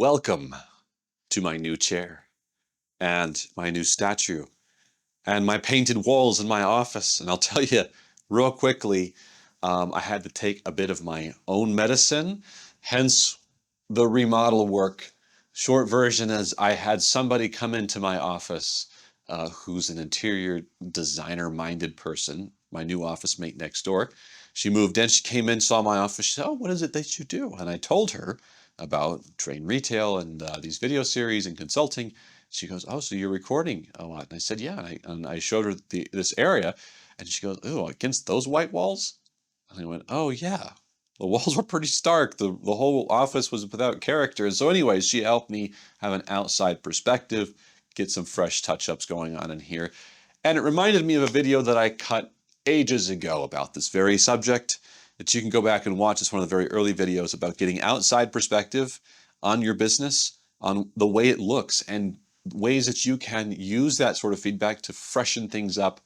Welcome to my new chair and my new statue and my painted walls in my office. And I'll tell you real quickly, I had to take a bit of my own medicine, hence the remodel work. Short version is I had somebody come into my office who's an interior designer minded person, my new office mate next door. She moved in, she came in, saw my office. She said, "Oh, what is it that you do?" And I told her about Train Retail and these video series and consulting. She goes, "Oh, so you're recording a lot?" And I said, "Yeah." And I showed her this area, and she goes, "Oh, against those white walls?" And I went, "Oh, yeah." The walls were pretty stark. The whole office was without character. And so anyways, she helped me have an outside perspective, get some fresh touch-ups going on in here. And it reminded me of a video that I cut ages ago about this very subject that you can go back and watch. It's one of the very early videos about getting outside perspective on your business, on the way it looks, and ways that you can use that sort of feedback to freshen things up.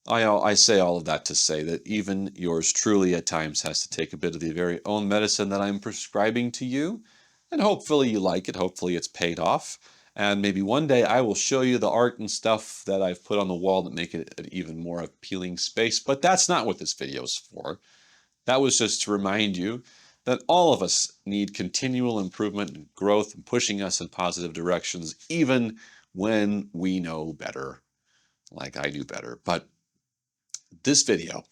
I say all of that to say that even yours truly at times has to take a bit of the very own medicine that I'm prescribing to you. And hopefully you like it. Hopefully it's paid off. And maybe one day I will show you the art and stuff that I've put on the wall that make it an even more appealing space. But that's not what this video is for. That was just to remind you that all of us need continual improvement and growth and pushing us in positive directions, even when we know better, like I do better. But this video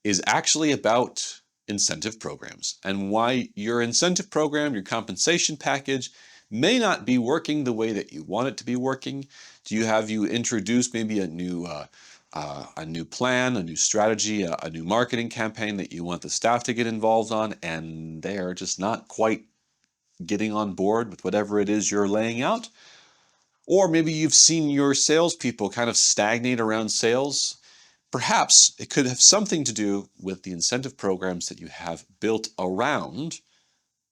is actually about incentive programs and why your incentive program, your compensation package, may not be working the way that you want it to be working. Do you have you introduced maybe a new plan, a new strategy, a new marketing campaign that you want the staff to get involved on, and they're just not quite getting on board with whatever it is you're laying out? Or maybe you've seen your salespeople kind of stagnate around sales. Perhaps it could have something to do with the incentive programs that you have built around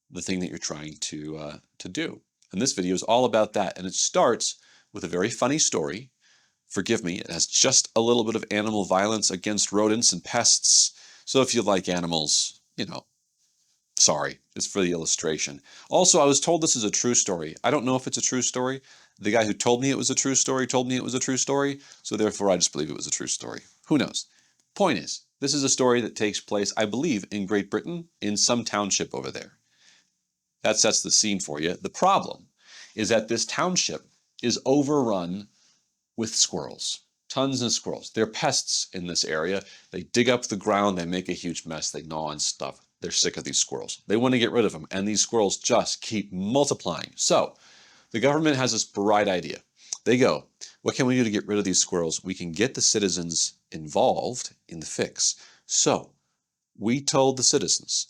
the thing that you're trying to do. And this video is all about that. And it starts with a very funny story. Forgive me, it has just a little bit of animal violence against rodents and pests. So if you like animals, sorry, it's for the illustration. Also, I was told this is a true story. I don't know if it's a true story. The guy who told me it was a true story told me it was a true story, so therefore I just believe it was a true story. Who knows? Point is, this is a story that takes place, I believe, in Great Britain, in some township over there. That sets the scene for you. The problem is that this township is overrun with squirrels. Tons of squirrels. They're pests in this area. They dig up the ground, they make a huge mess, they gnaw on stuff. They're sick of these squirrels. They want to get rid of them, and these squirrels just keep multiplying. So the government has this bright idea. They go, what can we do to get rid of these squirrels? We can get the citizens involved in the fix. So we told the citizens,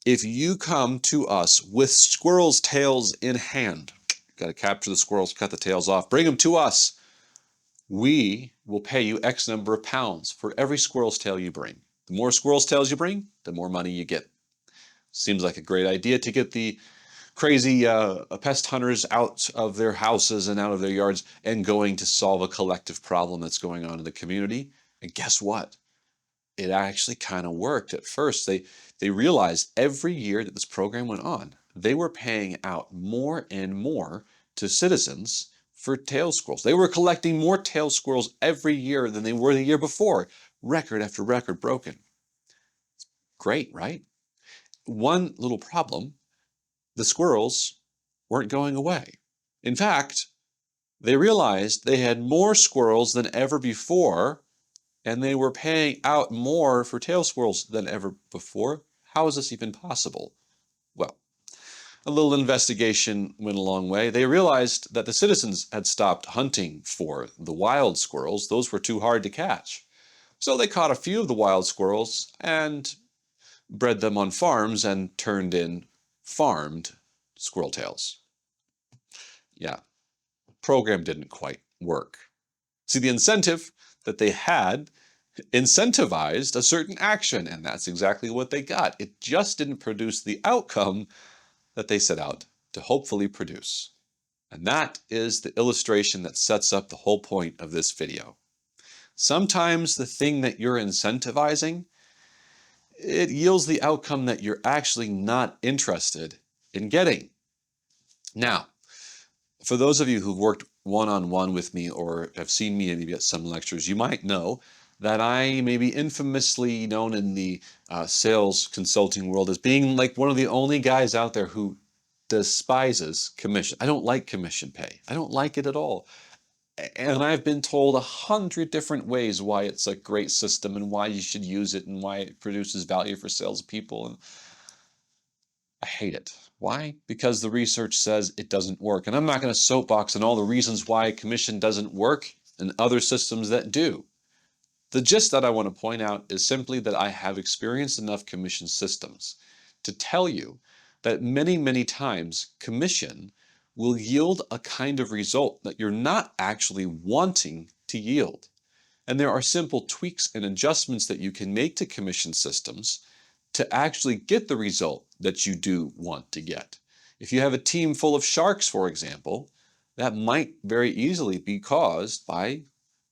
if you come to us with squirrels' tails in hand, got to capture the squirrels, cut the tails off, bring them to us. We will pay you X number of pounds for every squirrel's tail you bring. The more squirrel's tails you bring, the more money you get. Seems like a great idea to get the crazy pest hunters out of their houses and out of their yards and going to solve a collective problem that's going on in the community. And guess what? It actually kind of worked at first. They realized every year that this program went on, they were paying out more and more to citizens for tail squirrels. They were collecting more tail squirrels every year than they were the year before. Record after record broken. Great, right? One little problem, the squirrels weren't going away. In fact, they realized they had more squirrels than ever before, and they were paying out more for tail squirrels than ever before. How is this even possible? Well, a little investigation went a long way. They realized that the citizens had stopped hunting for the wild squirrels. Those were too hard to catch. So they caught a few of the wild squirrels and bred them on farms and turned in farmed squirrel tails. Yeah, program didn't quite work. See, the incentive that they had incentivized a certain action, and that's exactly what they got. It just didn't produce the outcome that they set out to hopefully produce. And that is the illustration that sets up the whole point of this video. Sometimes the thing that you're incentivizing, it yields the outcome that you're actually not interested in getting. Now, for those of you who've worked one-on-one with me or have seen me maybe at some lectures, you might know that I may be infamously known in the sales consulting world as being like one of the only guys out there who despises commission. I don't like commission pay. I don't like it at all. And I've been told 100 different ways why it's a great system and why you should use it and why it produces value for salespeople. And I hate it. Why? Because the research says it doesn't work. And I'm not going to soapbox on all the reasons why commission doesn't work and other systems that do. The gist that I want to point out is simply that I have experienced enough commission systems to tell you that many, many times commission will yield a kind of result that you're not actually wanting to yield. And there are simple tweaks and adjustments that you can make to commission systems to actually get the result that you do want to get. If you have a team full of sharks, for example, that might very easily be caused by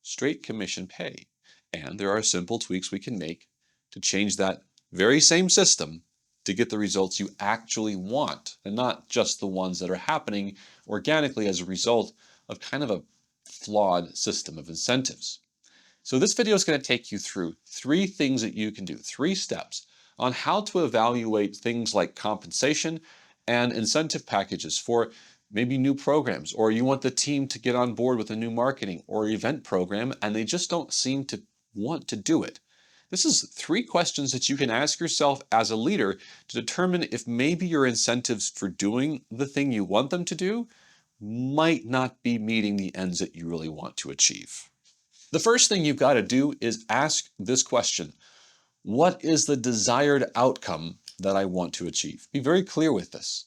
straight commission pay. And there are simple tweaks we can make to change that very same system to get the results you actually want, and not just the ones that are happening organically as a result of kind of a flawed system of incentives. So this video is going to take you through 3 things that you can do, 3 steps on how to evaluate things like compensation and incentive packages for maybe new programs, or you want the team to get on board with a new marketing or event program and they just don't seem to want to do it. This is 3 questions that you can ask yourself as a leader to determine if maybe your incentives for doing the thing you want them to do might not be meeting the ends that you really want to achieve. The first thing you've got to do is ask this question: what is the desired outcome that I want to achieve? Be very clear with this.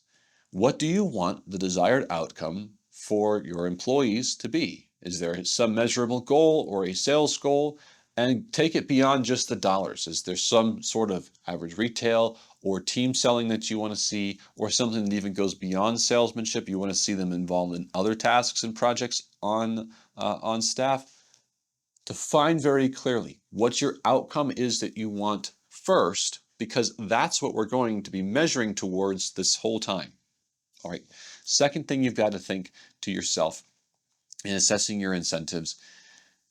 What do you want the desired outcome for your employees to be? Is there some measurable goal or a sales goal? And take it beyond just the dollars. Is there some sort of average retail or team selling that you want to see, or something that even goes beyond salesmanship? You want to see them involved in other tasks and projects on staff? Define very clearly what your outcome is that you want first, because that's what we're going to be measuring towards this whole time. All right. Second thing you've got to think to yourself in assessing your incentives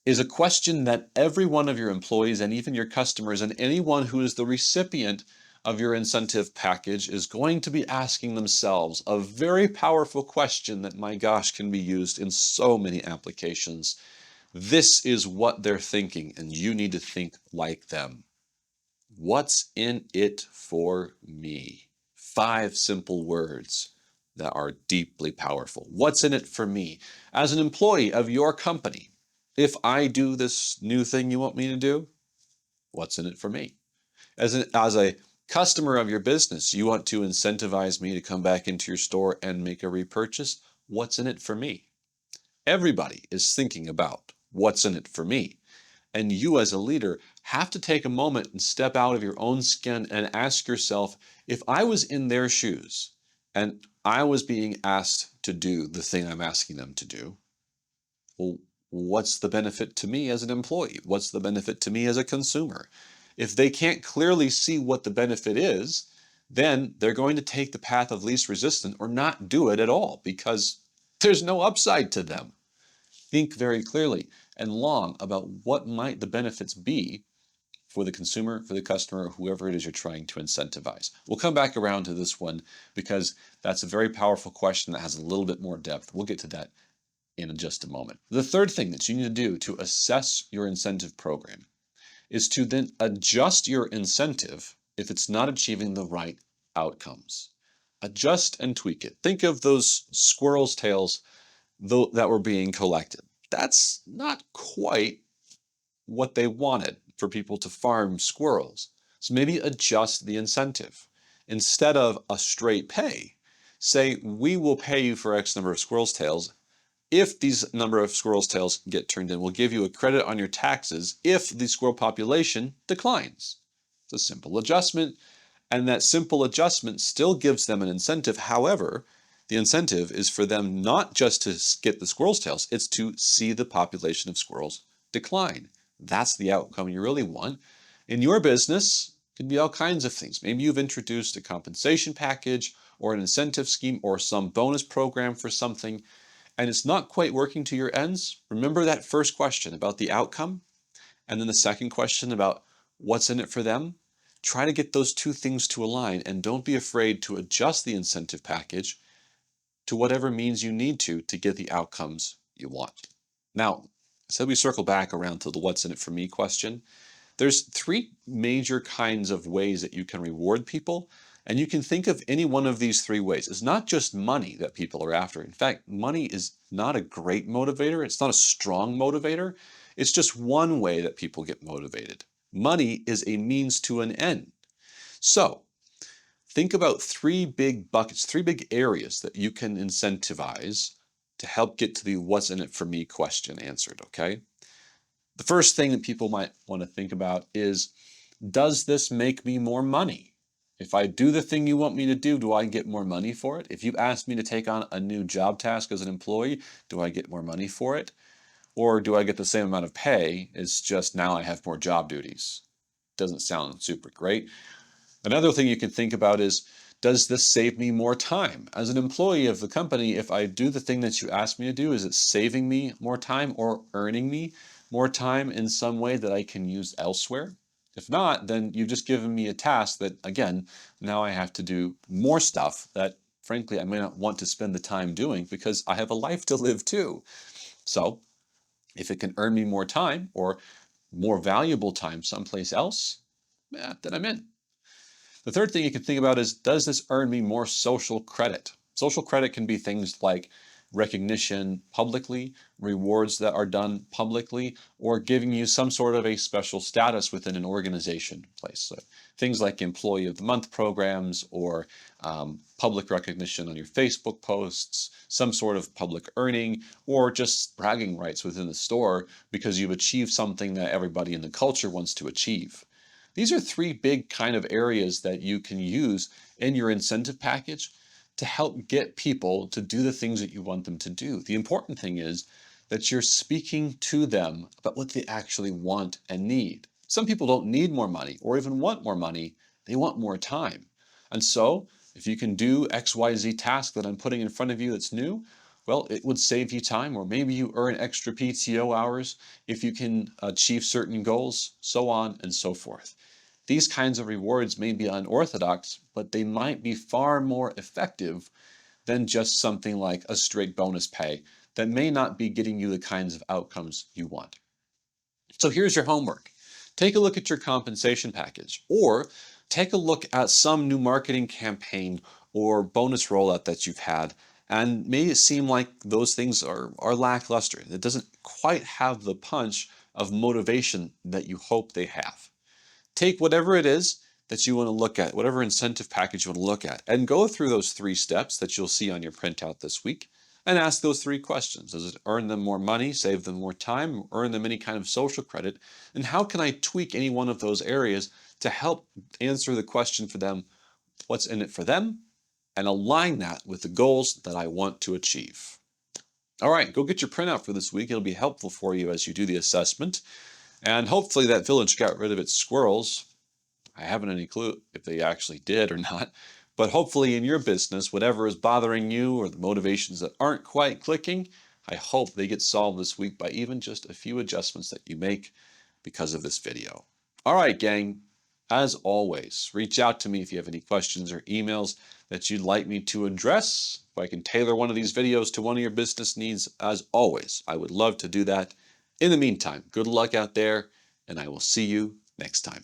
is a question that every one of your employees and even your customers and anyone who is the recipient of your incentive package is going to be asking themselves. A very powerful question that, my gosh, can be used in so many applications. This is what they're thinking, and you need to think like them. What's in it for me? 5 simple words that are deeply powerful. What's in it for me? As an employee of your company, if I do this new thing you want me to do, what's in it for me? As a customer of your business, you want to incentivize me to come back into your store and make a repurchase, what's in it for me? Everybody is thinking about what's in it for me. And you as a leader have to take a moment and step out of your own skin and ask yourself, if I was in their shoes and I was being asked to do the thing I'm asking them to do, well, what's the benefit to me as an employee? What's the benefit to me as a consumer? If they can't clearly see what the benefit is, then they're going to take the path of least resistance or not do it at all because there's no upside to them. Think very clearly and long about what might the benefits be for the consumer, for the customer, or whoever it is you're trying to incentivize. We'll come back around to this one because that's a very powerful question that has a little bit more depth. We'll get to that in just a moment. The third thing that you need to do to assess your incentive program is to then adjust your incentive if it's not achieving the right outcomes. Adjust and tweak it. Think of those squirrels' tails that were being collected. That's not quite what they wanted for people to farm squirrels. So maybe adjust the incentive. Instead of a straight pay, say we will pay you for X number of squirrels' tails. If these number of squirrels' tails get turned in, we'll give you a credit on your taxes if the squirrel population declines. It's a simple adjustment, and that simple adjustment still gives them an incentive. However, the incentive is for them not just to get the squirrels' tails, it's to see the population of squirrels decline. That's the outcome you really want. In your business, It can be all kinds of things. Maybe you've introduced a compensation package or an incentive scheme or some bonus program for something, and it's not quite working to your ends. Remember that first question about the outcome, and then the second question about what's in it for them? Try to get those two things to align, and don't be afraid to adjust the incentive package to whatever means you need to get the outcomes you want. Now, so we circle back around to the what's in it for me question. There's three major kinds of ways that you can reward people, and you can think of any one of these three ways. It's not just money that people are after. In fact, money is not a great motivator. It's not a strong motivator. It's just one way that people get motivated. Money is a means to an end. So think about three big buckets, three big areas that you can incentivize to help get to the what's in it for me question answered, okay? The first thing that people might want to think about is, does this make me more money? If I do the thing you want me to do I get more money for it? If you ask me to take on a new job task as an employee, do I get more money for it? Or do I get the same amount of pay? It's just now I have more job duties. Doesn't sound super great. Another thing you can think about is, does this save me more time? As an employee of the company, if I do the thing that you asked me to do, is it saving me more time or earning me more time in some way that I can use elsewhere? If not, then you've just given me a task that, again, now I have to do more stuff that, frankly, I may not want to spend the time doing because I have a life to live too. So if it can earn me more time or more valuable time someplace else, then I'm in. The third thing you can think about is, does this earn me more social credit? Social credit can be things like recognition publicly, rewards that are done publicly, or giving you some sort of a special status within an organization place. So things like Employee of the Month programs or public recognition on your Facebook posts, some sort of public earning, or just bragging rights within the store because you've achieved something that everybody in the culture wants to achieve. These are three big kind of areas that you can use in your incentive package to help get people to do the things that you want them to do. The important thing is that you're speaking to them about what they actually want and need. Some people don't need more money or even want more money, they want more time. And so, if you can do XYZ task that I'm putting in front of you that's new, well, it would save you time, or maybe you earn extra PTO hours if you can achieve certain goals, so on and so forth. These kinds of rewards may be unorthodox, but they might be far more effective than just something like a straight bonus pay that may not be getting you the kinds of outcomes you want. So here's your homework. Take a look at your compensation package, or take a look at some new marketing campaign or bonus rollout that you've had, and may it seem like those things are lackluster. It doesn't quite have the punch of motivation that you hope they have. Take whatever it is that you want to look at, whatever incentive package you want to look at, and go through those three steps that you'll see on your printout this week and ask those three questions. Does it earn them more money, save them more time, earn them any kind of social credit? And how can I tweak any one of those areas to help answer the question for them, what's in it for them, and align that with the goals that I want to achieve? All right, go get your printout for this week. It'll be helpful for you as you do the assessment. And hopefully that village got rid of its squirrels. I haven't any clue if they actually did or not. But hopefully in your business, whatever is bothering you or the motivations that aren't quite clicking, I hope they get solved this week by even just a few adjustments that you make because of this video. All right, gang. As always, reach out to me if you have any questions or emails that you'd like me to address. If I can tailor one of these videos to one of your business needs, as always, I would love to do that. In the meantime, good luck out there, and I will see you next time.